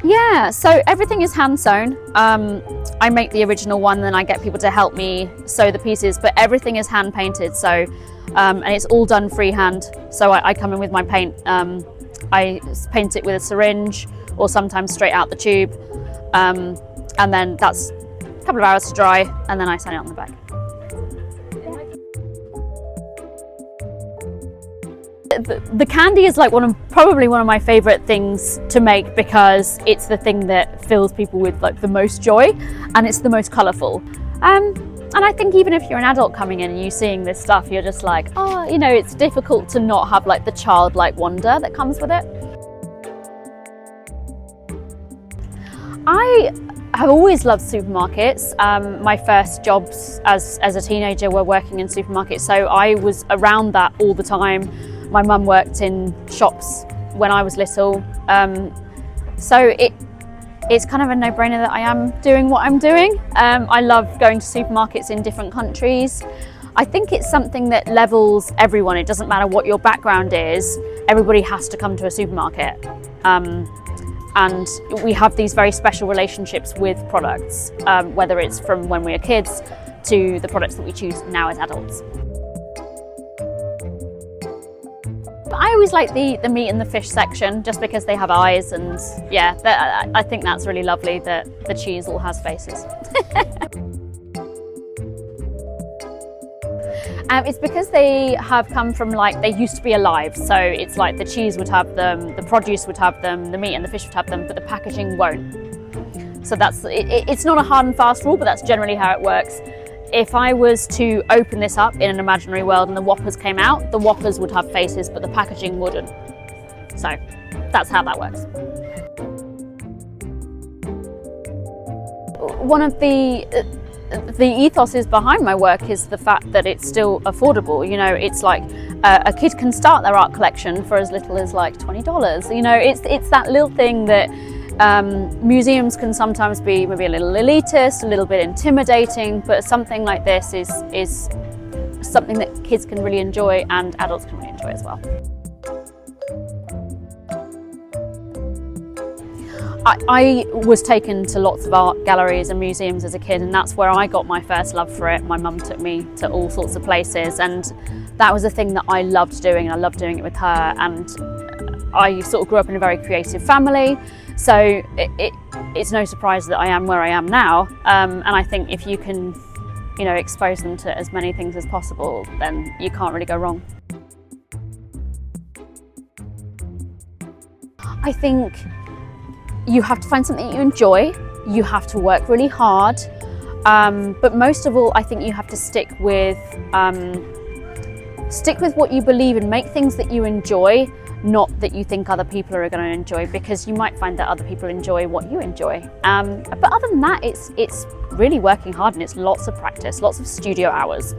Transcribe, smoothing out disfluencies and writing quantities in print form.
Yeah, so everything is hand sewn. I make the original one, then I get people to help me sew the pieces, but everything is hand painted. So, and it's all done freehand. So I come in with my paint. I paint it with a syringe or sometimes straight out the tube. And then that's a couple of hours to dry, and then I sew it on the back. The candy is like probably one of my favorite things to make, because it's the thing that fills people with like the most joy, and it's the most colorful. And I think even if you're an adult coming in and you're seeing this stuff, you're just like, oh, you know, it's difficult to not have like the childlike wonder that comes with it. I have always loved supermarkets. My first jobs as a teenager were working in supermarkets, so I was around that all the time. My mum worked in shops when I was little, so it's kind of a no-brainer that I am doing what I'm doing. I love going to supermarkets in different countries. I think it's something that levels everyone. It doesn't matter what your background is, everybody has to come to a supermarket. And we have these very special relationships with products, whether it's from when we were kids to the products that we choose now as adults. I always like the meat and the fish section, just because they have eyes, and yeah, I think that's really lovely that the cheese all has faces. It's because they have come from, like, they used to be alive, so it's like the cheese would have them, the produce would have them, the meat and the fish would have them, but the packaging won't. So it's not a hard and fast rule, but that's generally how it works. If I was to open this up in an imaginary world and the Whoppers came out, the Whoppers would have faces, but the packaging wouldn't. So that's how that works. One of the ethoses behind my work is the fact that it's still affordable. You know, it's like a kid can start their art collection for as little as like $20. You know, it's that little thing that museums can sometimes be maybe a little elitist, a little bit intimidating, but something like this is something that kids can really enjoy and adults can really enjoy as well. I was taken to lots of art galleries and museums as a kid, and that's where I got my first love for it. My mum took me to all sorts of places, and that was a thing that I loved doing, and I loved doing it with her. And I sort of grew up in a very creative family, so it's no surprise that I am where I am now. And I think if you can, you know, expose them to as many things as possible, then you can't really go wrong. I think you have to find something you enjoy, you have to work really hard, but most of all, I think you have to stick with what you believe in. Make things that you enjoy, not that you think other people are going to enjoy, because you might find that other people enjoy what you enjoy. But other than that, it's really working hard, and it's lots of practice, lots of studio hours.